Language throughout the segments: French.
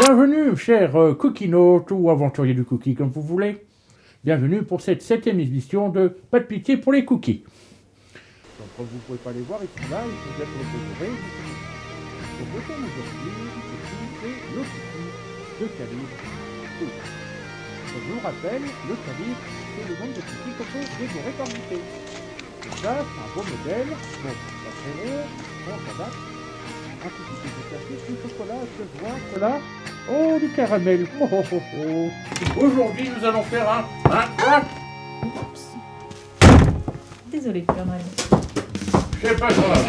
Bienvenue, chers cookinotes ou aventuriers du cookie, comme vous voulez. Bienvenue pour cette 7e édition de Pas de pitié pour les cookies. Donc, comme vous ne pouvez pas les voir, ils sont là, ils sont bien préparés. Donc, le thème aujourd'hui, c'est le cookie de calibre court. Donc, je vous rappelle, le calibre, c'est le nombre de cookies qu'on peut dévorer par unité. Donc ça, c'est un beau modèle. Bon, pas très long, bon, ça date. Un petit peu de café, du chocolat, je vois, voilà. Oh, du caramel. Oh, oh, oh, oh. Aujourd'hui, nous allons faire un... Oups. Désolé, Père Noël. C'est pas grave.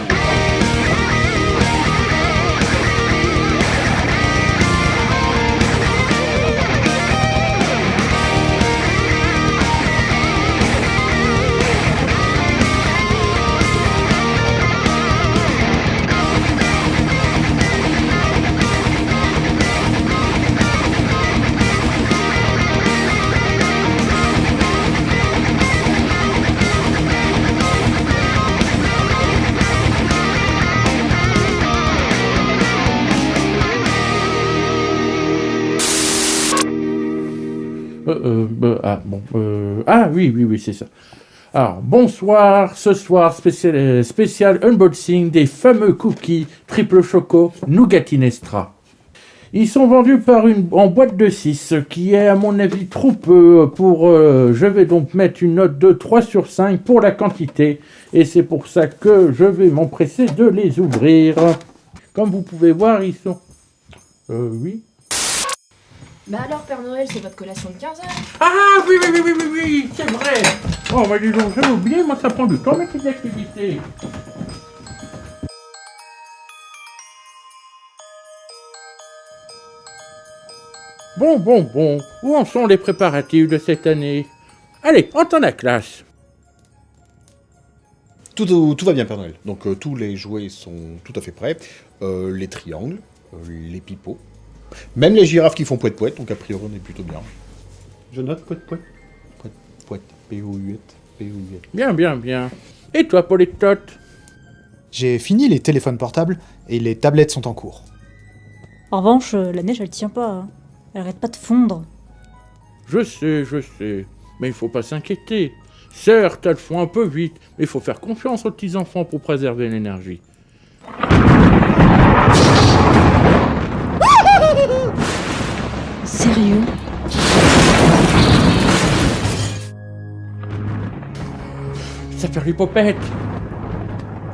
Oui, c'est ça. Alors, bonsoir, ce soir, spécial unboxing des fameux cookies triple choco Nougatinestra. Ils sont vendus en boîte de 6, qui est à mon avis trop peu pour... je vais donc mettre une note de 3 sur 5 pour la quantité, et c'est pour ça que je vais m'empresser de les ouvrir. Comme vous pouvez voir, ils sont... oui. Bah alors, Père Noël, c'est votre collation de 15 heures. Ah oui, c'est vrai. Oh, bah dis donc, j'avais oublié, moi ça prend du temps, mes petites activités. Bon, où en sont les préparatifs de cette année? Allez, entends la classe. Tout va bien, Père Noël. Donc tous les jouets sont tout à fait prêts. Les triangles, les pipeaux, même les girafes qui font poète-poète, donc a priori on est plutôt bien. Je note poète-poète. Poète-poète, P-O-U-E-T, Bien. Et toi, Politote? J'ai fini les téléphones portables et les tablettes sont en cours. En revanche, la neige, elle tient pas. Hein. Elle arrête pas de fondre. Je sais. Mais il faut pas s'inquiéter. Certes, elles font un peu vite, mais il faut faire confiance aux petits-enfants pour préserver l'énergie. Sérieux? Ça fait l'hypopète.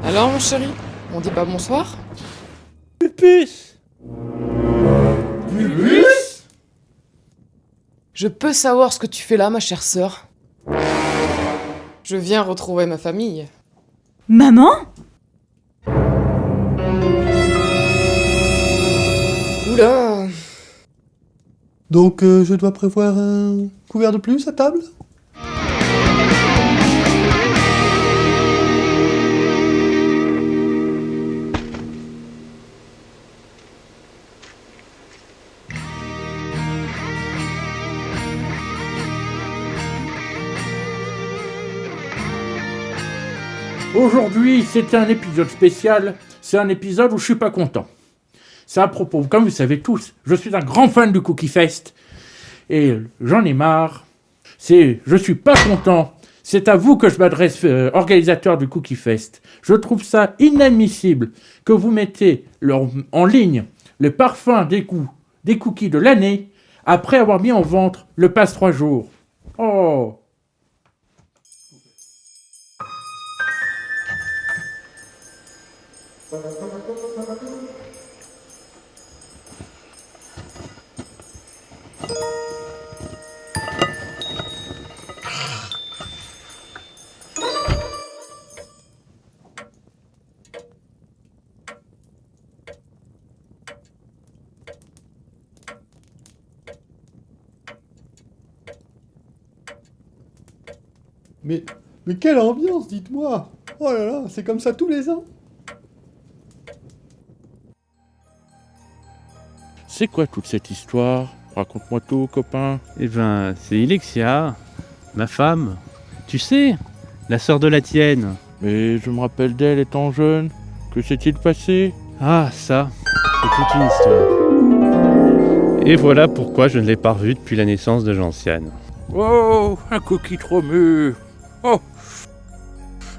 Alors, mon chéri, on dit pas bonsoir? Pupus. Je peux savoir ce que tu fais là, ma chère sœur? Je viens retrouver ma famille. Maman? Oula! Donc je dois prévoir un couvert de plus à table? Aujourd'hui, c'est un épisode spécial. C'est un épisode où je suis pas content. C'est à propos, comme vous savez tous, je suis un grand fan du Cookie Fest. Et j'en ai marre. Je suis pas content. C'est à vous que je m'adresse, organisateur du Cookie Fest. Je trouve ça inadmissible que vous mettez en ligne le parfum des cookies de l'année après avoir mis en vente le passe 3 jours. Oh! Mais quelle ambiance, dites-moi! Oh là là, c'est comme ça tous les ans? C'est quoi toute cette histoire? Raconte-moi tout, copain. Eh ben, c'est Ilexia, ma femme. Tu sais, la sœur de la tienne. Mais je me rappelle d'elle étant jeune. Que s'est-il passé? Ah, ça, c'est toute une histoire. Et voilà pourquoi je ne l'ai pas revu depuis la naissance de Gentiane. Oh, un cookie trop mûr. Oh,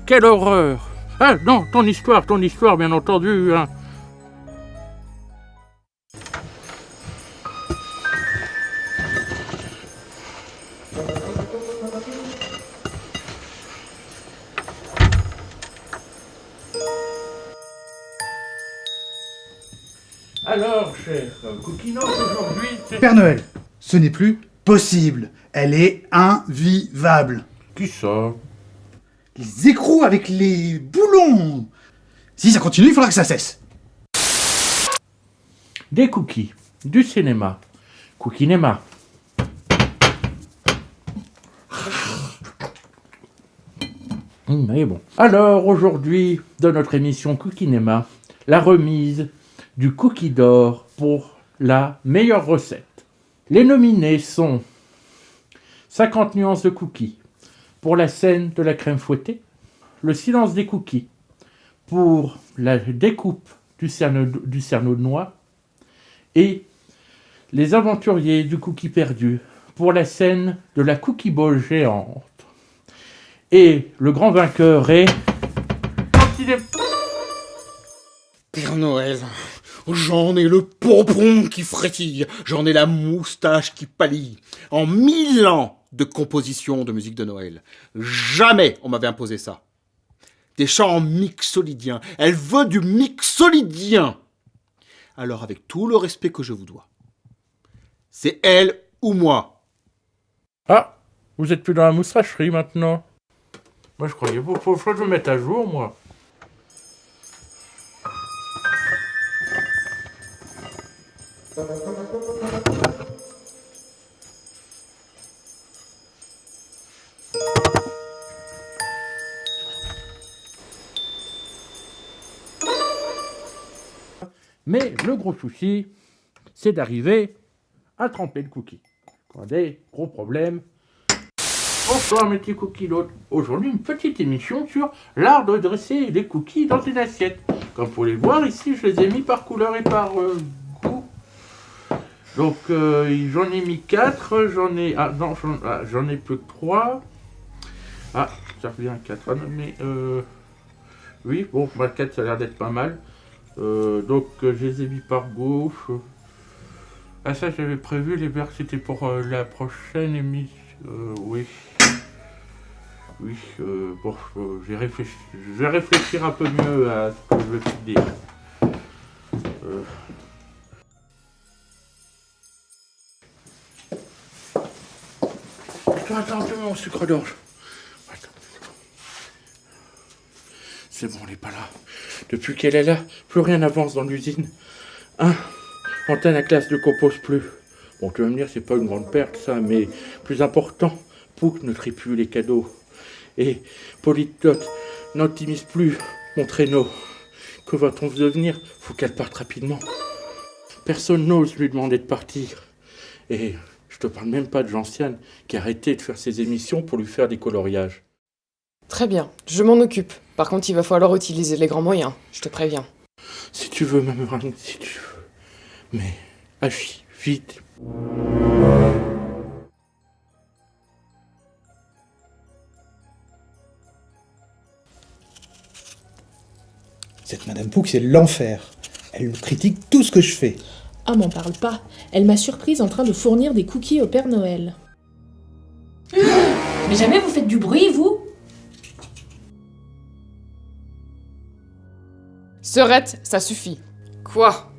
quelle horreur. Ah non, ton histoire, bien entendu. Hein. Alors, cher Cookino, aujourd'hui, c'est... Père Noël, ce n'est plus possible. Elle est invivable. Qui ça? Les écrous avec les boulons. Si ça continue, il faudra que ça cesse. Des cookies, du cinéma, Cookinema. Mais bon. Alors, aujourd'hui, dans notre émission Cookinema, la remise du cookie d'or pour la meilleure recette. Les nominés sont 50 nuances de cookies pour la scène de la crème fouettée, le silence des cookies pour la découpe du cerneau de noix et les aventuriers du cookie perdu pour la scène de la cookie ball géante. Et le grand vainqueur est... Père Noël, j'en ai le pompon qui frétille, j'en ai la moustache qui pâlit. En 1000 ans de composition de musique de Noël, jamais on m'avait imposé ça. Des chants en mixolydien, elle veut du mixolydien. Alors avec tout le respect que je vous dois, c'est elle ou moi. Ah, vous êtes plus dans la moustacherie maintenant. Moi je croyais, faut que je me mette à jour moi. Mais le gros souci, c'est d'arriver à tremper le cookie. On a des gros problèmes. Bonsoir mes petits cookies. Aujourd'hui, une petite émission sur l'art de dresser les cookies dans une assiette. Comme vous pouvez le voir ici, je les ai mis par couleur et par goût. Donc j'en ai mis 4, j'en ai... Ah non, j'en ai plus que 3. Ah, ça revient à 4. Ah, non, mais oui, bon, 4 ça a l'air d'être pas mal. Donc je les ai mis par goût. Ah ça j'avais prévu, les verts c'était pour la prochaine émission. Oui. Oui, bon, je vais réfléchir un peu mieux à ce que je vais te dire. Attends, mon sucre d'orge. C'est bon, elle n'est pas là. Depuis qu'elle est là, plus rien n'avance dans l'usine. Antenne à classe ne compose plus. Bon, tu vas me dire, c'est pas une grande perte, ça, mais plus important, Pouc ne trie plus les cadeaux. Et Politote n'optimise plus mon traîneau. Que va-t-on devenir? Faut qu'elle parte rapidement. Personne n'ose lui demander de partir. Et je te parle même pas de Gentiane qui a arrêté de faire ses émissions pour lui faire des coloriages. Très bien, je m'en occupe. Par contre, il va falloir utiliser les grands moyens, je te préviens. Si tu veux, même si tu veux. Mais agis, vite. Cette Madame Pouc, c'est l'enfer. Elle critique tout ce que je fais. Ah, m'en parle pas. Elle m'a surprise en train de fournir des cookies au Père Noël. Mais jamais vous faites du bruit, vous? Serette, ça suffit. Quoi?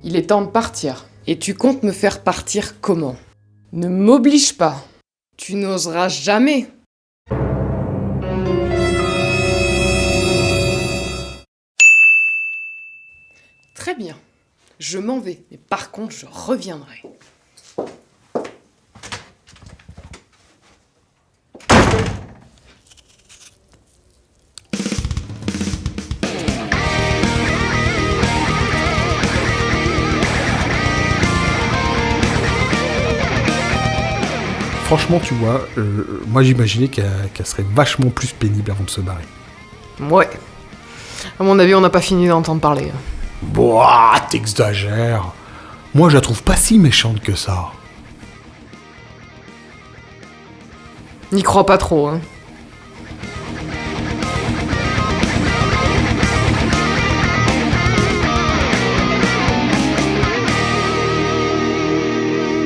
Il est temps de partir. Et tu comptes me faire partir comment? Ne m'oblige pas. Tu n'oseras jamais. Très bien. Je m'en vais, mais par contre, je reviendrai. Franchement, tu vois, moi j'imaginais qu'elle serait vachement plus pénible avant de se barrer. Ouais. À mon avis, on n'a pas fini d'entendre parler. Boah, t'exagères. Moi, je la trouve pas si méchante que ça. N'y crois pas trop, hein.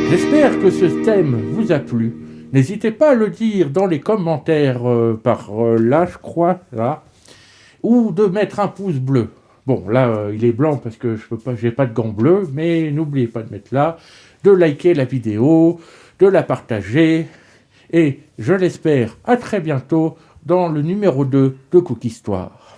J'espère que ce thème vous a plu. N'hésitez pas à le dire dans les commentaires par là, je crois, là, ou de mettre un pouce bleu. Bon, là, il est blanc parce que j'ai pas de gants bleus, mais n'oubliez pas de mettre là, de liker la vidéo, de la partager, et je l'espère à très bientôt dans le numéro 2 de Cook Histoire.